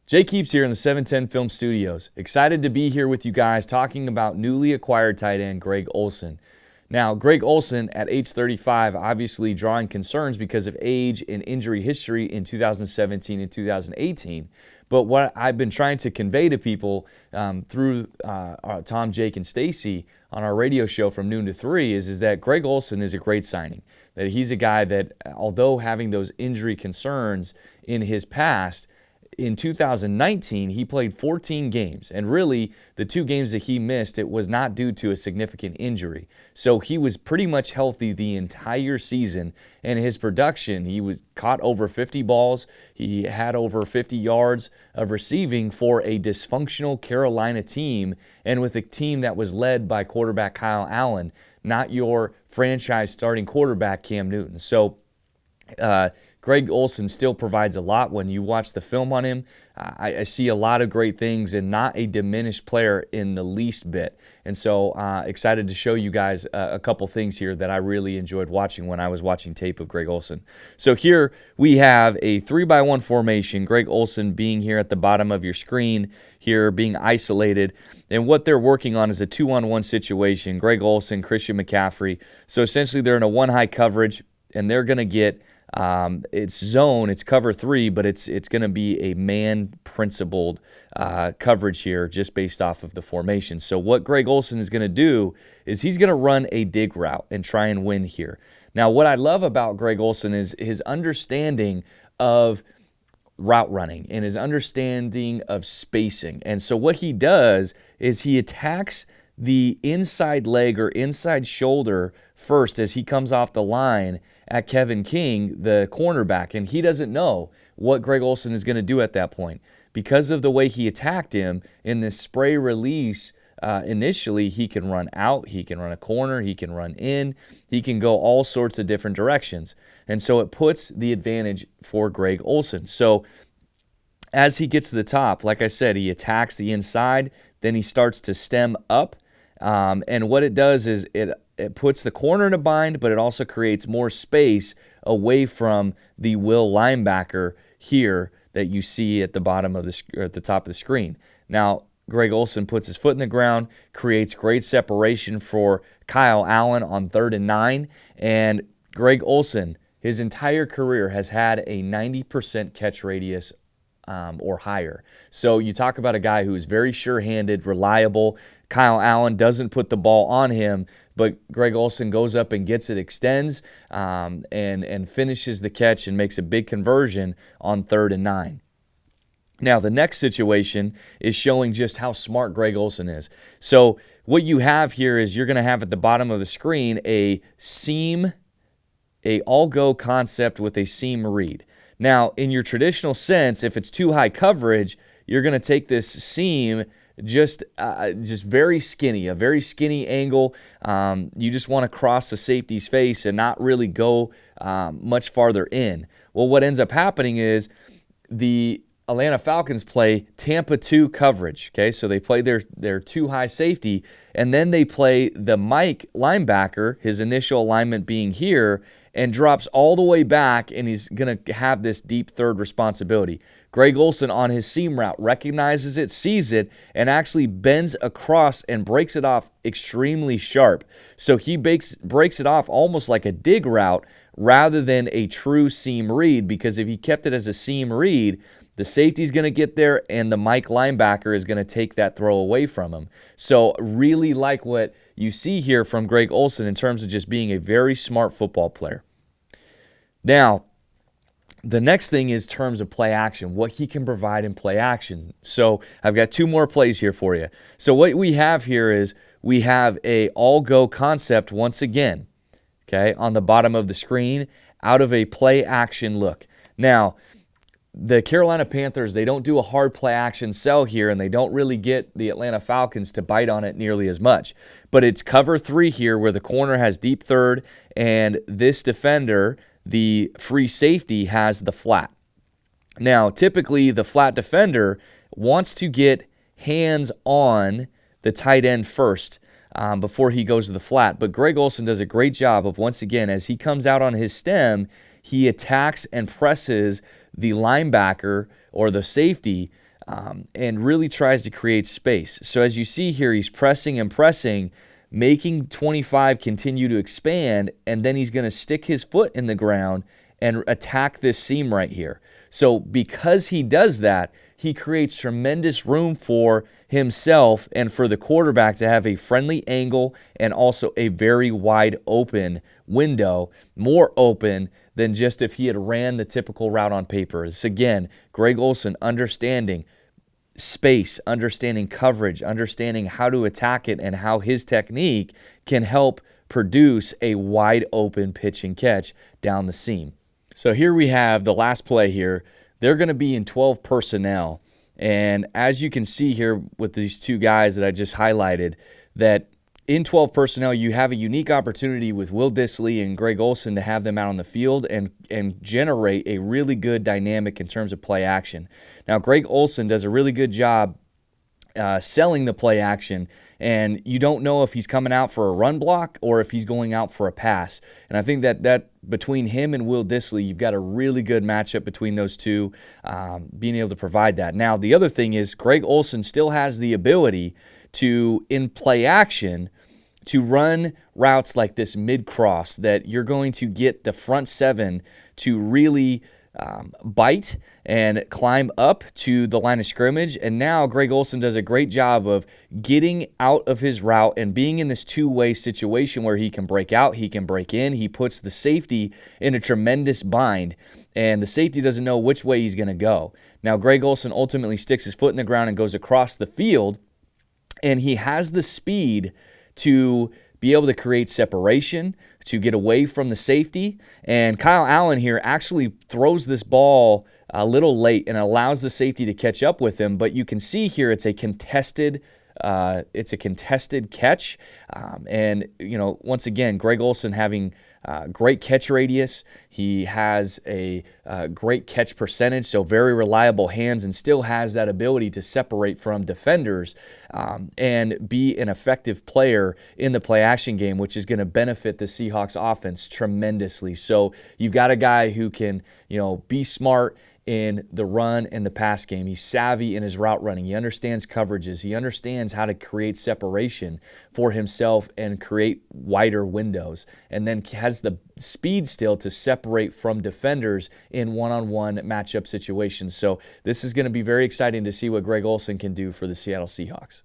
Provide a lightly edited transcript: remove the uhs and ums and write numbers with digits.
Jake Heaps here in the 710 Film Studios. Excited to be here with you guys talking about newly acquired tight end Greg Olsen. Now, Greg Olsen at age 35, obviously drawing concerns because of age and injury history in 2017 and 2018. But what I've been trying to convey to people through Tom, Jake, and Stacy on our radio show from noon to 3 is that Greg Olsen is a great signing. That he's a guy that, although having those injury concerns in his past, in 2019, he played 14 games, and really the 2 games that he missed, it was not due to a significant injury. So he was pretty much healthy the entire season, and his production, he was caught over 50 balls. He had over 50 yards of receiving for a dysfunctional Carolina team, and with a team that was led by quarterback Kyle Allen, not your franchise starting quarterback Cam Newton. So Greg Olsen still provides a lot. When you watch the film on him, I see a lot of great things and not a diminished player in the least bit. And so excited to show you guys a couple things here that I really enjoyed watching when I was watching tape of Greg Olsen. So here we have a 3-by-1 formation, Greg Olsen being here at the bottom of your screen, here being isolated. And what they're working on is a 2-on-1 situation, Greg Olsen, Christian McCaffrey. So essentially they're in a one-high coverage, and they're going to get it's zone, it's cover 3, but it's going to be a man-principled coverage here just based off of the formation. So what Greg Olsen is going to do is he's going to run a dig route and try and win here. Now, what I love about Greg Olsen is his understanding of route running and his understanding of spacing. And so what he does is he attacks the inside leg or inside shoulder first as he comes off the line at Kevin King, the cornerback, and he doesn't know what Greg Olsen is going to do at that point. Because of the way he attacked him in this spray release, initially he can run out, he can run a corner, he can run in, he can go all sorts of different directions. And so it puts the advantage for Greg Olsen. So as he gets to the top, like I said, he attacks the inside, then he starts to stem up, and what it does is it puts the corner in a bind, but it also creates more space away from the will linebacker here that you see at the bottom of at the top of the screen. Now, Greg Olsen puts his foot in the ground, creates great separation for Kyle Allen on 3rd and 9, and Greg Olsen, his entire career, has had a 90% catch radius or higher. So you talk about a guy who is very sure-handed, reliable. Kyle Allen doesn't put the ball on him, but Greg Olsen goes up and gets it, extends, and finishes the catch and makes a big conversion on 3rd and 9. Now, the next situation is showing just how smart Greg Olsen is. So what you have here is you're going to have at the bottom of the screen a seam, a all-go concept with a seam read. Now, in your traditional sense, if it's too high coverage, you're going to take this seam just very skinny, a very skinny angle. You just want to cross the safety's face and not really go much farther in. Well, what ends up happening is the Atlanta Falcons play Tampa 2 coverage. Okay, so they play their too high safety, and then they play the Mike linebacker, his initial alignment being here, and drops all the way back, and he's going to have this deep third responsibility. Greg Olsen on his seam route recognizes it, sees it, and actually bends across and breaks it off extremely sharp. So he breaks it off almost like a dig route rather than a true seam read, because if he kept it as a seam read, the safety's going to get there, and the Mike linebacker is going to take that throw away from him. So really like what you see here from Greg Olsen in terms of just being a very smart football player. Now, the next thing is terms of play action, what he can provide in play action. So I've got 2 more plays here for you. So what we have here is we have a all-go concept once again, okay, on the bottom of the screen out of a play action look. Now, the Carolina Panthers, they don't do a hard play action sell here, and they don't really get the Atlanta Falcons to bite on it nearly as much. But it's cover 3 here where the corner has deep third, and this defender, the free safety, has the flat. Now, typically the flat defender wants to get hands on the tight end first before he goes to the flat. But Greg Olsen does a great job of, once again, as he comes out on his stem, he attacks and presses the linebacker or the safety and really tries to create space. So as you see here, he's pressing and pressing, making 25 continue to expand, and then he's going to stick his foot in the ground and attack this seam right here. So because he does that, he creates tremendous room for himself and for the quarterback to have a friendly angle and also a very wide open window, more open than just if he had ran the typical route on paper. This again, Greg Olsen understanding space, understanding coverage, understanding how to attack it, and how his technique can help produce a wide open pitch and catch down the seam. So here we have the last play here. They're going to be in 12 personnel. And as you can see here with these two guys that I just highlighted, that in 12 personnel, you have a unique opportunity with Will Dissly and Greg Olsen to have them out on the field and generate a really good dynamic in terms of play action. Now, Greg Olsen does a really good job selling the play action, and you don't know if he's coming out for a run block or if he's going out for a pass. And I think that between him and Will Dissly, you've got a really good matchup between those two, being able to provide that. Now, the other thing is Greg Olsen still has the ability to, in play action, to run routes like this mid-cross that you're going to get the front seven to really bite and climb up to the line of scrimmage. And now Greg Olsen does a great job of getting out of his route and being in this two-way situation where he can break out, he can break in. He puts the safety in a tremendous bind, and the safety doesn't know which way he's going to go. Now Greg Olsen ultimately sticks his foot in the ground and goes across the field, and he has the speed to be able to create separation, to get away from the safety. And Kyle Allen here actually throws this ball a little late and allows the safety to catch up with him. But you can see here it's a contested catch. And, once again, Greg Olsen having great catch radius. He has a great catch percentage, so very reliable hands, and still has that ability to separate from defenders and be an effective player in the play action game, which is going to benefit the Seahawks offense tremendously. So you've got a guy who can, be smart in the run and the pass game. He's savvy in his route running. He understands coverages. He understands how to create separation for himself and create wider windows, and then has the speed still to separate from defenders in one-on-one matchup situations. So this is going to be very exciting to see what Greg Olsen can do for the Seattle Seahawks.